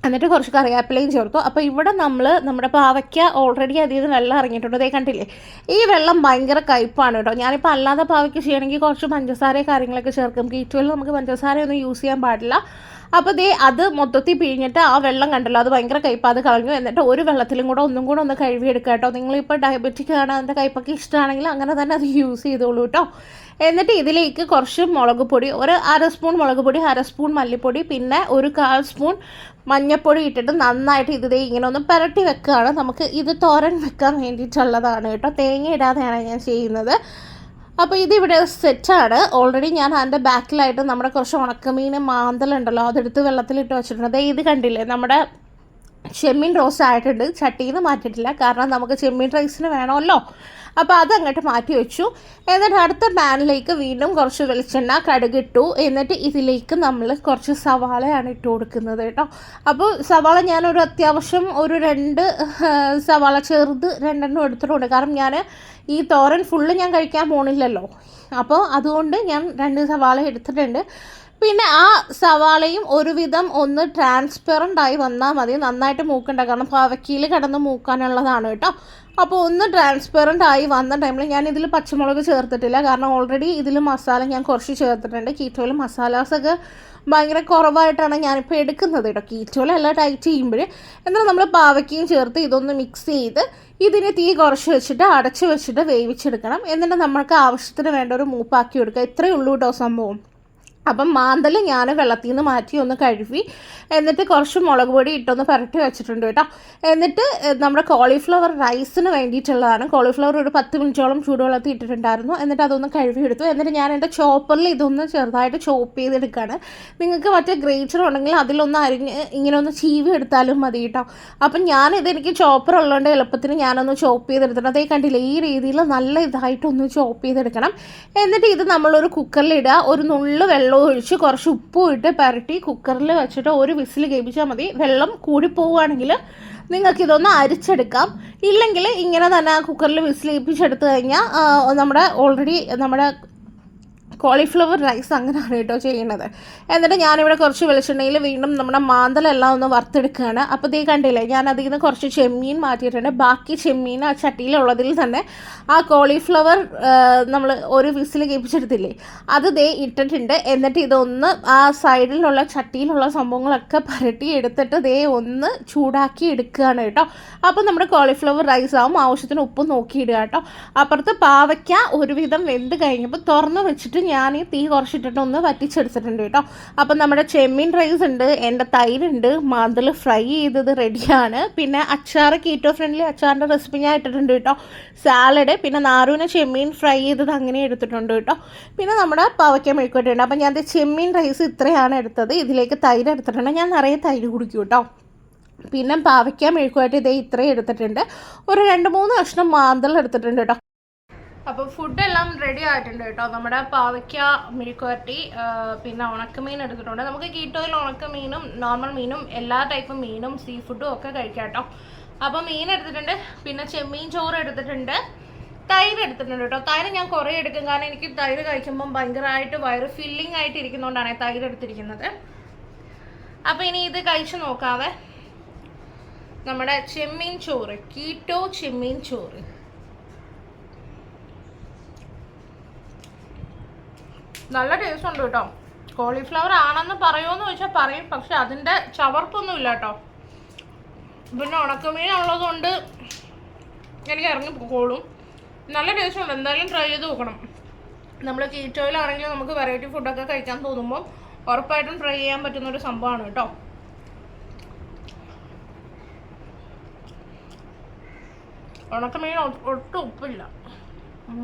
എന്നിട്ട് കുറച്ച് കറിവേപ്പിലയും ചേർത്തു. അപ്പോൾ ഇവിടെ നമ്മുടെ പാവയ്ക്ക ഓൾറെഡി അതിൽ നിന്ന് വെള്ളം ഇറങ്ങിയിട്ടുണ്ട്. അതേ കണ്ടില്ലേ, ഈ വെള്ളം ഭയങ്കര കയ്പ്പാണ് കേട്ടോ. ഞാനിപ്പോൾ അല്ലാതെ പാവയ്ക്ക ചെയ്യണമെങ്കിൽ കുറച്ച് പഞ്ചസാര കാര്യങ്ങളൊക്കെ ചേർക്കും. കീറ്റുകളിൽ നമുക്ക് പഞ്ചസാരയൊന്നും യൂസ് ചെയ്യാൻ പാടില്ല. അപ്പോൾ അത് മൊത്തത്തിൽ പിഴിഞ്ഞിട്ട് ആ വെള്ളം കണ്ടല്ലോ, അത് ഭയങ്കര കയ്പ്പ്, അത് കളഞ്ഞു. എന്നിട്ട് ഒരു വെള്ളത്തിലും കൂടെ ഒന്നും കൂടെ ഒന്ന് കഴുകിയെടുക്കുക കേട്ടോ. നിങ്ങളിപ്പോൾ ഡയബറ്റിക് ആണ്, അതിൻ്റെ കയ്പ്പൊക്കെ ഇഷ്ടമാണെങ്കിൽ അങ്ങനെ തന്നെ അത് യൂസ് ചെയ്തോളൂ കേട്ടോ. എന്നിട്ട് ഇതിലേക്ക് കുറച്ച് മുളക് പൊടി, ഒരു അര സ്പൂൺ മുളക് പൊടി, അര സ്പൂൺ മല്ലിപ്പൊടി, പിന്നെ ഒരു 1/4 സ്പൂൺ മഞ്ഞൾപ്പൊടി ഇട്ടിട്ട് നന്നായിട്ട് ഇങ്ങനെ ഒന്ന് പുരട്ടി വെക്കുകയാണ്. നമുക്ക് ഇത് തോരൻ വെക്കാൻ വേണ്ടിയിട്ടുള്ളതാണ് കേട്ടോ. തേങ്ങ ഇടാതെയാണ് ഞാൻ ചെയ്യുന്നത്. അപ്പോൾ ഇതിവിടെ സെറ്റാണ്. ഓൾറെഡി ഞാൻ അതിൻ്റെ ബാക്കിലായിട്ട് നമ്മുടെ കുറച്ച് ഉണക്കമീൻ മാന്തലുണ്ടല്ലോ, അതെടുത്ത് വെള്ളത്തിലിട്ട് വെച്ചിട്ടുണ്ട്. അതേ ഇത് കണ്ടില്ലേ, നമ്മുടെ ചെമ്മീൻ റോസ്റ്റ് ആയിട്ടുണ്ട്. ചട്ടിയിൽ നിന്ന് മാറ്റിയിട്ടില്ല, കാരണം നമുക്ക് ചെമ്മീൻ റൈസിന് വേണമല്ലോ. അപ്പോൾ അതങ്ങോട്ട് മാറ്റി വെച്ചു. എന്നിട്ട് അടുത്ത പാനിലേക്ക് വീണ്ടും കുറച്ച് വെളിച്ചെണ്ണ, കടുകിട്ടു. എന്നിട്ട് ഇതിലേക്ക് നമ്മൾ കുറച്ച് സവാളയാണ് ഇട്ട് കൊടുക്കുന്നത് കേട്ടോ. അപ്പോൾ സവാള ഞാനൊരു അത്യാവശ്യം ഒരു 2 സവാള ചെറുത് 2 എടുത്തിട്ടുണ്ട്. കാരണം ഞാൻ ഈ തോരൻ ഫുള്ള് ഞാൻ കഴിക്കാൻ പോണില്ലല്ലോ. അപ്പോൾ അതുകൊണ്ട് ഞാൻ 2 സവാള എടുത്തിട്ടുണ്ട്. പിന്നെ ആ സവാളയും ഒരുവിധം ഒന്ന് ട്രാൻസ്പെറൻ്റ് ആയി വന്നാൽ മതി, നന്നായിട്ട് മൂക്കണ്ട, കാരണം പാവയ്ക്കയിൽ കിടന്ന് മൂക്കാനുള്ളതാണ് കേട്ടോ. അപ്പോൾ ഒന്ന് ട്രാൻസ്പെറൻ്റ് ആയി വന്ന ടൈമിൽ ഞാൻ ഇതിൽ പച്ചമുളക് ചേർത്തിട്ടില്ല, കാരണം ഓൾറെഡി ഇതിൽ മസാല ഞാൻ കുറച്ച് ചേർത്തിട്ടുണ്ട്. കീറ്റോയിൽ മസാലാസൊക്കെ ഭയങ്കര കുറവായിട്ടാണ് ഞാനിപ്പോൾ എടുക്കുന്നത് കേട്ടോ. കീറ്റോയിലെല്ലാം ടൈറ്റ് ചെയ്യുമ്പോൾ എന്നാൽ നമ്മൾ പാവയ്ക്കയും ചേർത്ത് ഇതൊന്ന് മിക്സ് ചെയ്ത് ഇതിനെ തീ കുറച്ച് വെച്ചിട്ട് അടച്ച് വെച്ചിട്ട് വേവിച്ചെടുക്കണം. എന്നിട്ട് നമുക്ക് ആവശ്യത്തിന് വേണ്ട ഒരു മൂപ്പാക്കി കൊടുക്കുക. ഇത്രയേ ഉള്ളൂ കേട്ടോ സംഭവം. അപ്പം മാന്തൽ ഞാൻ വെള്ളത്തിൽ നിന്ന് മാറ്റി ഒന്ന് കഴുകി, എന്നിട്ട് കുറച്ച് മുളക് പൊടി ഇട്ടൊന്ന് പുരട്ടി വെച്ചിട്ടുണ്ട് കേട്ടോ. എന്നിട്ട് നമ്മുടെ കോളിഫ്ലവർ റൈസിന് വേണ്ടിയിട്ടുള്ളതാണ്. കോളിഫ്ലവർ ഒരു 10 മിനിറ്റോളം ചൂടുവെള്ളത്തിൽ ഇട്ടിട്ടുണ്ടായിരുന്നു. എന്നിട്ട് അതൊന്ന് കഴുകിയെടുത്തു. എന്നിട്ട് ഞാൻ എൻ്റെ ചോപ്പറിൽ ഇതൊന്ന് ചെറുതായിട്ട് ചോപ്പ് ചെയ്തെടുക്കുകയാണ്. നിങ്ങൾക്ക് മറ്റേ ഗ്രേറ്റർ ഉണ്ടെങ്കിൽ അതിലൊന്ന് അരിഞ്ഞ് ഇങ്ങനെ ഒന്ന് ചീവി എടുത്താലും മതി കേട്ടോ. അപ്പം എനിക്ക് ചോപ്പർ ഉള്ളതുകൊണ്ട് എളുപ്പത്തിന് ഞാനൊന്ന് ചോപ്പ് ചെയ്തെടുത്തിട്ടുണ്ട്. അതേ കണ്ടില്ല, ഈ രീതിയിൽ നല്ല ഇതായിട്ടൊന്ന് ചോപ്പ് ചെയ്തെടുക്കണം. എന്നിട്ട് ഇത് നമ്മളൊരു കുക്കറിലിടുക. ഒരു നുള്ളു വെള്ളം ഒഴിച്ച് കുറച്ച് ഉപ്പും ഇട്ട് പുരട്ടി കുക്കറിൽ വെച്ചിട്ട് ഒരു വിസിൽ കേൾപ്പിച്ചാൽ മതി. വെള്ളം കൂടിപ്പോവുകയാണെങ്കിൽ നിങ്ങൾക്കിതൊന്ന് അരിച്ചെടുക്കാം. ഇല്ലെങ്കിൽ ഇങ്ങനെ തന്നെ കുക്കറിൽ വിസിൽ കേൾപ്പിച്ചെടുത്ത് കഴിഞ്ഞാൽ നമ്മുടെ കോളിഫ്ലവർ റൈസ് അങ്ങനെയാണ് കേട്ടോ ചെയ്യുന്നത്. എന്നിട്ട് ഞാനിവിടെ കുറച്ച് വെളിച്ചെണ്ണയിൽ വീണ്ടും നമ്മുടെ മാന്തലെല്ലാം ഒന്ന് വറുത്തെടുക്കുകയാണ്. അപ്പോൾ ദേ കണ്ടില്ലേ, ഞാൻ അതിൽ നിന്ന് കുറച്ച് ചെമ്മീൻ മാറ്റിയിട്ടുണ്ട്. ബാക്കി ചെമ്മീൻ ആ ചട്ടിയിലുള്ളതിൽ തന്നെ ആ കോളിഫ്ലവർ നമ്മൾ ഒരു വിസിൽ കേൾപ്പിച്ചെടുത്തില്ലേ, അത് ഇട്ടിട്ടുണ്ട്. എന്നിട്ട് ഇതൊന്ന് ആ സൈഡിലുള്ള ചട്ടിയിലുള്ള സംഭവങ്ങളൊക്കെ പുരട്ടി എടുത്തിട്ട് ഒന്ന് ചൂടാക്കി എടുക്കുകയാണ് കേട്ടോ. അപ്പോൾ നമ്മുടെ കോളിഫ്ലവർ റൈസ് ആവും. ആവശ്യത്തിന് ഉപ്പ് നോക്കിയിടുക കേട്ടോ. അപ്പുറത്ത് പാവയ്ക്ക ഒരുവിധം വെന്ത് കഴിഞ്ഞപ്പോൾ തുറന്ന് വെച്ചിട്ട് ഞാൻ ഈ തീ കുറച്ചിട്ടിട്ട് ഒന്ന് വറ്റിച്ചെടുത്തിട്ടുണ്ട് കേട്ടോ. അപ്പം നമ്മുടെ ചെമ്മീൻ റൈസ് ഉണ്ട്, എൻ്റെ തൈരുണ്ട്, മാന്തൽ ഫ്രൈ ചെയ്തത് റെഡിയാണ്. പിന്നെ അച്ചാർ, കീറ്റോ ഫ്രണ്ട്ലി അച്ചാറിൻ്റെ റെസിപ്പി ഞാൻ ഇട്ടിട്ടുണ്ട് കേട്ടോ. സാലഡ്, പിന്നെ നാരൂന ചെമ്മീൻ ഫ്രൈ ചെയ്തത് അങ്ങനെ എടുത്തിട്ടുണ്ട് കേട്ടോ. പിന്നെ നമ്മുടെ പാവയ്ക്ക മെഴുക്കുവരട്ടിയുണ്ട്. അപ്പം ഞാൻ ചെമ്മീൻ റൈസ് ഇത്രയാണ് എടുത്തത്. ഇതിലേക്ക് തൈര് എടുത്തിട്ടുണ്ട്. ഞാൻ നിറയെ തൈര് കുടിക്കും കേട്ടോ. പിന്നെ പാവയ്ക്ക മെഴുക്കുവരട്ടി ഇത്രയും എടുത്തിട്ടുണ്ട്. ഒരു 2-3 കഷ്ണം മാന്തൽ എടുത്തിട്ടുണ്ട് കേട്ടോ. അപ്പോൾ ഫുഡെല്ലാം റെഡി ആയിട്ടുണ്ട് കേട്ടോ. നമ്മുടെ പാവയ്ക്ക മെഴുക്കുവരട്ടി, പിന്നെ ഉണക്കമീൻ എടുത്തിട്ടുണ്ട്. നമുക്ക് കീറ്റോയിൽ ഉണക്കമീനും നോർമൽ മീനും എല്ലാ ടൈപ്പ് മീനും സീ ഫുഡും ഒക്കെ കഴിക്കാം കേട്ടോ. അപ്പോൾ മീൻ എടുത്തിട്ടുണ്ട്, പിന്നെ ചെമ്മീൻ ചോറ് എടുത്തിട്ടുണ്ട്, തൈര് എടുത്തിട്ടുണ്ട് കേട്ടോ. തൈര് ഞാൻ കുറേ എടുക്കും, കാരണം എനിക്ക് തൈര് കഴിക്കുമ്പം ഭയങ്കരമായിട്ട് വയറ് ഫില്ലിംഗ് ആയിട്ട് ഇരിക്കുന്നതുകൊണ്ടാണ് തൈര് എടുത്തിരിക്കുന്നത്. അപ്പോൾ ഇനി ഇത് കഴിച്ച് നോക്കാവേ. നമ്മുടെ ചെമ്മീൻ ചോറ്, കീറ്റോ ചെമ്മീൻ ചോറ്. നല്ല ടേസ്റ്റ് ഉണ്ട് കേട്ടോ. കോളിഫ്ലവർ ആണെന്ന് പറയുമെന്ന് ചോദിച്ചാൽ പറയും, പക്ഷെ അതിൻ്റെ ചവർപ്പൊന്നും ഇല്ല കേട്ടോ. പിന്നെ ഉണക്കമീൻ ഉള്ളതുകൊണ്ട് എനിക്ക് ഇറങ്ങി പോകോളും. നല്ല ടേസ്റ്റ് ഉണ്ട്. എന്തായാലും ട്രൈ ചെയ്ത് നോക്കണം. നമ്മൾ കീറ്റോയിലാണെങ്കിലും നമുക്ക് വെറൈറ്റി ഫുഡൊക്കെ കഴിക്കാൻ തോന്നുമ്പോൾ ഉറപ്പായിട്ടും ട്രൈ ചെയ്യാൻ പറ്റുന്നൊരു സംഭവമാണ് കേട്ടോ. ഉണക്കമീൻ ഒട്ടും ഉപ്പില്ല.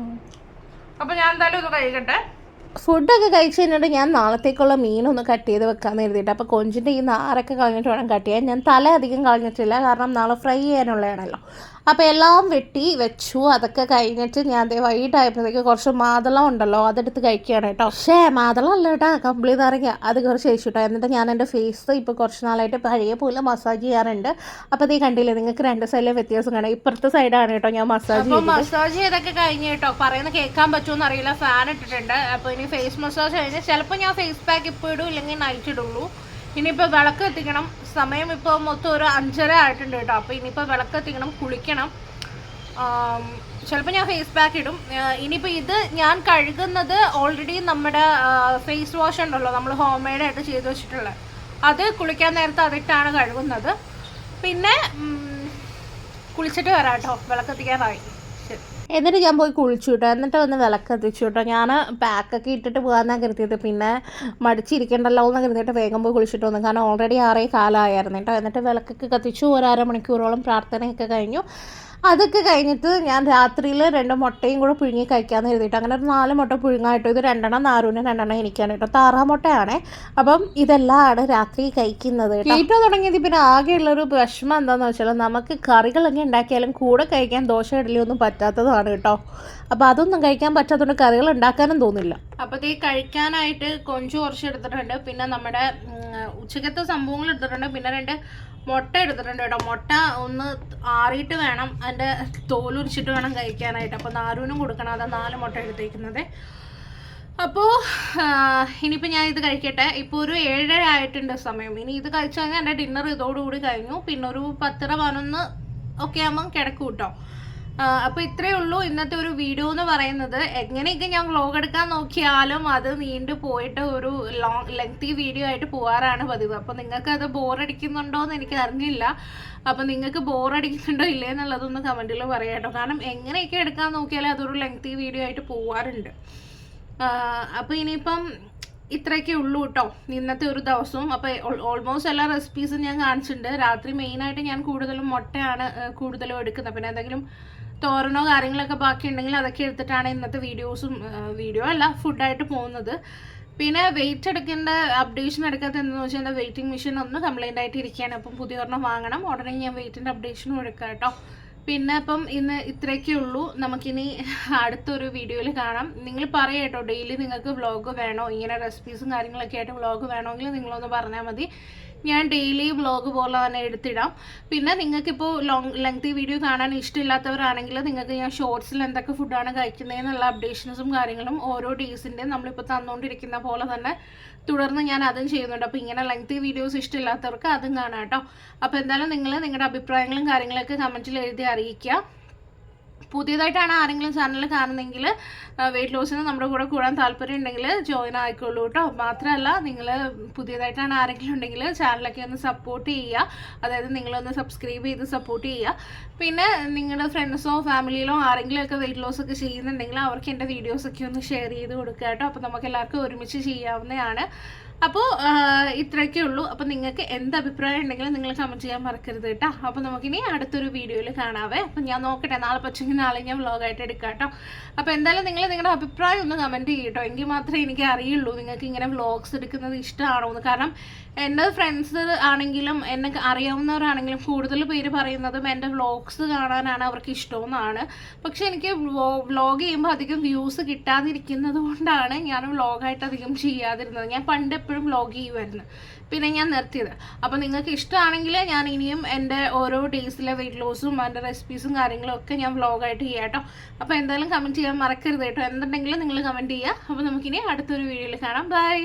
അപ്പോൾ ഞാൻ എന്തായാലും ഇത് കഴിക്കട്ടെ. ഫുഡൊക്കെ കഴിച്ച് കഴിഞ്ഞിട്ട് ഞാൻ നാളത്തേക്കുള്ള മീനൊന്ന് കട്ട് ചെയ്ത് വെക്കാമെന്ന് കരുതിയിട്ട്. അപ്പോൾ കൊഞ്ചിൻ്റെ ഈ നാരൊക്കെ കളഞ്ഞിട്ട് വേണം കട്ട് ചെയ്യാൻ. ഞാൻ തല അധികം കളഞ്ഞിട്ടില്ല, കാരണം നാളെ ഫ്രൈ ചെയ്യാനുള്ളതാണല്ലോ. അപ്പോൾ എല്ലാം വെട്ടി വെച്ചു. അതൊക്കെ കഴിഞ്ഞിട്ട് ഞാൻ വൈകിട്ടായപ്പോഴത്തേക്ക് കുറച്ച് മാതളം ഉണ്ടല്ലോ, അതെടുത്ത് കഴിക്കുകയാണ് കേട്ടോ. പക്ഷേ മാതളം അല്ല കേട്ടോ, കമ്പിളി നാരങ്ങ, അത് കുറച്ച് കഴിച്ചിട്ടോ. എന്നിട്ട് ഞാൻ എൻ്റെ ഫേസ് ഇപ്പോൾ കുറച്ച് നാളായിട്ട് പഴയ പോലെ മസാജ് ചെയ്യാറുണ്ട്. അപ്പോൾ ഇത് കണ്ടില്ലേ, നിങ്ങൾക്ക് 2 സൈഡിലെ വ്യത്യാസം കാണാം. ഇപ്പുറത്തെ സൈഡാണ് കേട്ടോ ഞാൻ മസാജ് ചെയ്തൊക്കെ കഴിഞ്ഞ് കേട്ടോ. പറയുന്നത് കേൾക്കാൻ പറ്റുമെന്ന് അറിയില്ല, ഫാൻ ഇട്ടിട്ടുണ്ട്. അപ്പോൾ ഇനി ഫേസ് മസാജ് കഴിഞ്ഞ് ചിലപ്പോൾ ഞാൻ ഫേസ് പാക്ക് ഇപ്പോൾ ഇടും, ഇല്ലെങ്കിൽ നൈറ്റ് ഇടുള്ളൂ. ഇനിയിപ്പോൾ വിളക്ക് എത്തിക്കണം. സമയം ഇപ്പോൾ മൊത്തം ഒരു 5:30 ആയിട്ടുണ്ട് കേട്ടോ. അപ്പോൾ ഇനിയിപ്പോൾ വിളക്ക് എത്തിക്കണം, കുളിക്കണം. ചിലപ്പോൾ ഞാൻ ഫേസ് പാക്ക് ഇടും. ഇനിയിപ്പോൾ ഇത് ഞാൻ കഴുകുന്നത് ഓൾറെഡി നമ്മുടെ ഫേസ് വാഷ് ഉണ്ടല്ലോ, നമ്മൾ ഹോം മെയ്ഡായിട്ട് ചെയ്ത് വെച്ചിട്ടുള്ളത്, അത് കുളിക്കാൻ നേരത്തെ അതിട്ടാണ് കഴുകുന്നത്. പിന്നെ കുളിച്ചിട്ട് വരാം കേട്ടോ, വിളക്കെത്തിക്കാറായി. എന്നിട്ട് ഞാൻ പോയി കുളിച്ചു കേട്ടോ. എന്നിട്ട് വന്ന് വിളക്കെത്തിച്ചു കേട്ടോ. ഞാൻ പാക്കൊക്കെ ഇട്ടിട്ട് പോകാമെന്നാണ് കരുതിയത്. പിന്നെ മടിച്ചിരിക്കണ്ടല്ലോ എന്ന് കരുതിയിട്ട് വേഗം പോയി കുളിച്ചിട്ട് വന്നു, കാരണം ഓൾറെഡി 6:15 ആയിരുന്നു കേട്ടോ. എന്നിട്ട് വിളക്കൊക്കെ കത്തിച്ചു. ഒരു അരമണിക്കൂറോളം പ്രാർത്ഥനയൊക്കെ കഴിഞ്ഞു. അതൊക്കെ കഴിഞ്ഞിട്ട് ഞാൻ രാത്രിയിൽ 2 മുട്ടയും കൂടെ പുഴുങ്ങി കഴിക്കാമെന്ന് കരുതിയിട്ട് അങ്ങനെ ഒരു 4 മുട്ട പുഴുങ്ങായിട്ടോ. ഇത് 2 നാരൂന് 2 എനിക്കാണ് കേട്ടോ. താറാമുട്ടയാണേ. അപ്പം ഇതെല്ലാമാണ് രാത്രി കഴിക്കുന്നത്. കീറ്റോ തുടങ്ങിയത് പിന്നെ ആകെയുള്ളൊരു വിഷമം എന്താണെന്ന് വെച്ചാൽ, നമുക്ക് കറികളൊക്കെ ഉണ്ടാക്കിയാലും കൂടെ കഴിക്കാൻ ദോശ ഇഡ്ഡലി ഒന്നും പറ്റാത്തതാണ് കേട്ടോ. അപ്പോൾ അതൊന്നും കഴിക്കാൻ പറ്റാത്തതുകൊണ്ട് കറികൾ ഉണ്ടാക്കാനും തോന്നില്ല. അപ്പോൾ ഇത് കഴിക്കാനായിട്ട് കൊഞ്ച് കുറച്ച് എടുത്തിട്ടുണ്ട്. പിന്നെ നമ്മുടെ ഉച്ചക്കത്തെ സംഭവങ്ങൾ എടുത്തിട്ടുണ്ട്. പിന്നെ 2 മുട്ട എടുത്തിട്ടുണ്ട് കേട്ടോ. മുട്ട ഒന്ന് ആറിയിട്ട് വേണം, അതിൻ്റെ തോലുരിച്ചിട്ട് വേണം കഴിക്കാനായിട്ട്. അപ്പോൾ നാരൂനും കൊടുക്കണം, അതാ 4 മുട്ട എടുത്തേക്കുന്നത്. അപ്പോൾ ഇനിയിപ്പോൾ ഞാൻ ഇത് കഴിക്കട്ടെ. ഇപ്പോൾ ഒരു 7:30 ആയിട്ടുണ്ട് സമയം. ഇനി ഇത് കഴിച്ചു കഴിഞ്ഞാൽ എൻ്റെ ഡിന്നർ ഇതോടുകൂടി കഴിഞ്ഞു. പിന്നെ ഒരു 10:11 ഒക്കെ ആകുമ്പം കിടക്കും കേട്ടോ. അപ്പോൾ ഇത്രയേ ഉള്ളൂ ഇന്നത്തെ ഒരു വീഡിയോ എന്ന് പറയുന്നത്. എങ്ങനെയൊക്കെ ഞാൻ വ്ലോഗ് എടുക്കാൻ നോക്കിയാലും അത് നീണ്ടു പോയിട്ട് ഒരു ലെങ്തി വീഡിയോ ആയിട്ട് പോകാറാണ് പതിവ്. അപ്പോൾ നിങ്ങൾക്ക് അത് ബോറടിക്കുന്നുണ്ടോ എന്ന് എനിക്ക് അറിഞ്ഞില്ല. അപ്പോൾ നിങ്ങൾക്ക് ബോറടിക്കുന്നുണ്ടോ ഇല്ലേ എന്നുള്ളതൊന്ന് കമൻറ്റിൽ പറയാം കേട്ടോ. കാരണം എങ്ങനെയൊക്കെ എടുക്കാൻ നോക്കിയാലും അതൊരു ലെങ്തി വീഡിയോ ആയിട്ട് പോകാറുണ്ട്. അപ്പോൾ ഇനിയിപ്പം ഇത്രയൊക്കെ ഉള്ളൂ കേട്ടോ ഇന്നത്തെ ഒരു ദിവസവും. അപ്പോൾ ഓൾമോസ്റ്റ് എല്ലാ റെസിപ്പീസും ഞാൻ കാണിച്ചിട്ടുണ്ട്. രാത്രി മെയിനായിട്ട് ഞാൻ കൂടുതലും മുട്ടയാണ് കൂടുതലും എടുക്കുന്നത്. പിന്നെ എന്തെങ്കിലും തോരനോ കാര്യങ്ങളൊക്കെ ബാക്കി ഉണ്ടെങ്കിൽ അതൊക്കെ എടുത്തിട്ടാണ് ഇന്നത്തെ വീഡിയോ അല്ല ഫുഡായിട്ട് പോകുന്നത്. പിന്നെ വെയിറ്റ് എടുക്കേണ്ട അപ്ഡേഷൻ എടുക്കാത്ത എന്താണെന്ന് വെച്ചാൽ എൻ്റെ വെയിറ്റിംഗ് മെഷീൻ ഒന്ന് കംപ്ലൈൻ്റ് ആയിട്ട് ഇരിക്കുകയാണ്. അപ്പം പുതിയ ഒരെണ്ണം വാങ്ങണം. ഉടനെ ഞാൻ വെയിറ്റിൻ്റെ അപ്ഡേഷനും എടുക്കാം കേട്ടോ. പിന്നെ അപ്പം ഇന്ന് ഇത്രയൊക്കെ ഉള്ളൂ. നമുക്കിനി അടുത്തൊരു വീഡിയോയിൽ കാണാം. നിങ്ങൾ പറയാം കേട്ടോ, ഡെയിലി നിങ്ങൾക്ക് വ്ളോഗ് വേണോ, ഇങ്ങനെ റെസിപ്പീസും കാര്യങ്ങളൊക്കെ ആയിട്ട് വ്ളോഗ് വേണമെങ്കിൽ നിങ്ങളൊന്ന് പറഞ്ഞാൽ മതി. ഞാൻ ഡെയിലി വ്ളോഗ് പോലെ തന്നെ എടുത്തിടാം. പിന്നെ നിങ്ങൾക്കിപ്പോൾ ലെങ്തി വീഡിയോ കാണാൻ ഇഷ്ടമില്ലാത്തവരാണെങ്കിൽ നിങ്ങൾക്ക് ഞാൻ ഷോർട്സിൽ എന്തൊക്കെ ഫുഡാണ് കഴിക്കുന്നതെന്നുള്ള അപ്ഡേഷൻസും കാര്യങ്ങളും ഓരോ ഡേയ്സിൻ്റെയും നമ്മളിപ്പോൾ തന്നുകൊണ്ടിരിക്കുന്ന പോലെ തന്നെ തുടർന്ന് ഞാൻ അതും ചെയ്യുന്നുണ്ട്. അപ്പോൾ ഇങ്ങനെ ലെങ്തി വീഡിയോസ് ഇഷ്ടമില്ലാത്തവർക്ക് അതും കാണാം കേട്ടോ. അപ്പോൾ എന്തായാലും നിങ്ങൾ നിങ്ങളുടെ അഭിപ്രായങ്ങളും കാര്യങ്ങളൊക്കെ കമൻറ്റിൽ എഴുതി അറിയിക്കുക. പുതിയതായിട്ടാണ് ആരെങ്കിലും ചാനൽ കാണുന്നെങ്കിൽ വെയിറ്റ് ലോസിന് നമ്മുടെ കൂടെ കൂടാൻ താല്പര്യം ഉണ്ടെങ്കിൽ ജോയിൻ ആയിക്കോളൂ കേട്ടോ. മാത്രമല്ല നിങ്ങൾ പുതിയതായിട്ടാണ് ആരെങ്കിലും ഉണ്ടെങ്കിൽ ചാനലൊക്കെ ഒന്ന് സപ്പോർട്ട് ചെയ്യുക. അതായത് നിങ്ങളൊന്ന് സബ്സ്ക്രൈബ് ചെയ്ത് സപ്പോർട്ട് ചെയ്യുക. പിന്നെ നിങ്ങളുടെ ഫ്രണ്ട്സോ ഫാമിലിയിലോ ആരെങ്കിലുമൊക്കെ വെയിറ്റ് ലോസ് ഒക്കെ ചെയ്യുന്നുണ്ടെങ്കിൽ അവർക്ക് എൻ്റെ വീഡിയോസൊക്കെ ഒന്ന് ഷെയർ ചെയ്ത് കൊടുക്കുക കേട്ടോ. അപ്പോൾ നമുക്ക് എല്ലാവർക്കും ഒരുമിച്ച് ചെയ്യാവുന്നതാണ്. അപ്പോൾ ഇത്രയൊക്കെ ഉള്ളൂ. അപ്പോൾ നിങ്ങൾക്ക് എന്ത് അഭിപ്രായം ഉണ്ടെങ്കിലും നിങ്ങൾ കമൻറ്റ് ചെയ്യാൻ മറക്കരുത് കേട്ടോ. അപ്പോൾ നമുക്കിനി അടുത്തൊരു വീഡിയോയിൽ കാണാവേ. അപ്പം ഞാൻ നോക്കട്ടെ, നാളെ പച്ചെങ്കിൽ നാളെ ഞാൻ വ്ളോഗായിട്ട് എടുക്കാം കേട്ടോ. അപ്പോൾ എന്തായാലും നിങ്ങൾ നിങ്ങളുടെ അഭിപ്രായം ഒന്ന് കമൻറ്റ് ചെയ്യും കേട്ടോ. എങ്കിൽ മാത്രമേ എനിക്ക് അറിയുള്ളൂ നിങ്ങൾക്ക് ഇങ്ങനെ വ്ളോഗ്സ് എടുക്കുന്നത് ഇഷ്ടമാണോ എന്ന്. കാരണം എൻ്റെ ഫ്രണ്ട്സ് ആണെങ്കിലും എന്നെ അറിയാവുന്നവരാണെങ്കിലും കൂടുതൽ പേര് പറയുന്നതും എൻ്റെ വ്ളോഗ്സ് കാണാനാണ് അവർക്ക് ഇഷ്ടമെന്നാണ്. പക്ഷേ എനിക്ക് വ്ളോഗ് ചെയ്യുമ്പോൾ അധികം വ്യൂസ് കിട്ടാതിരിക്കുന്നത് കൊണ്ടാണ് ഞാൻ വ്ളോഗായിട്ട് അധികം ചെയ്യാതിരുന്നത്. ഞാൻ പണ്ട് എപ്പോഴും വ്ളോഗ് ചെയ്യുമായിരുന്നു, പിന്നെ ഞാൻ നിർത്തിയത്. അപ്പോൾ നിങ്ങൾക്ക് ഇഷ്ടമാണെങ്കിൽ ഞാൻ ഇനിയും എൻ്റെ ഓരോ ഡേയ്സിലെ വെയിറ്റ് ലോസും എൻ്റെ റെസിപ്പീസും കാര്യങ്ങളും ഒക്കെ ഞാൻ വ്ളോഗായിട്ട് ചെയ്യാം കേട്ടോ. അപ്പോൾ എന്തായാലും കമൻറ്റ് ചെയ്യാൻ മറക്കരുത് കേട്ടോ. എന്തുണ്ടെങ്കിലും നിങ്ങൾ കമൻറ്റ് ചെയ്യുക. അപ്പോൾ നമുക്കിനി അടുത്തൊരു വീഡിയോയിൽ കാണാം. ബൈ.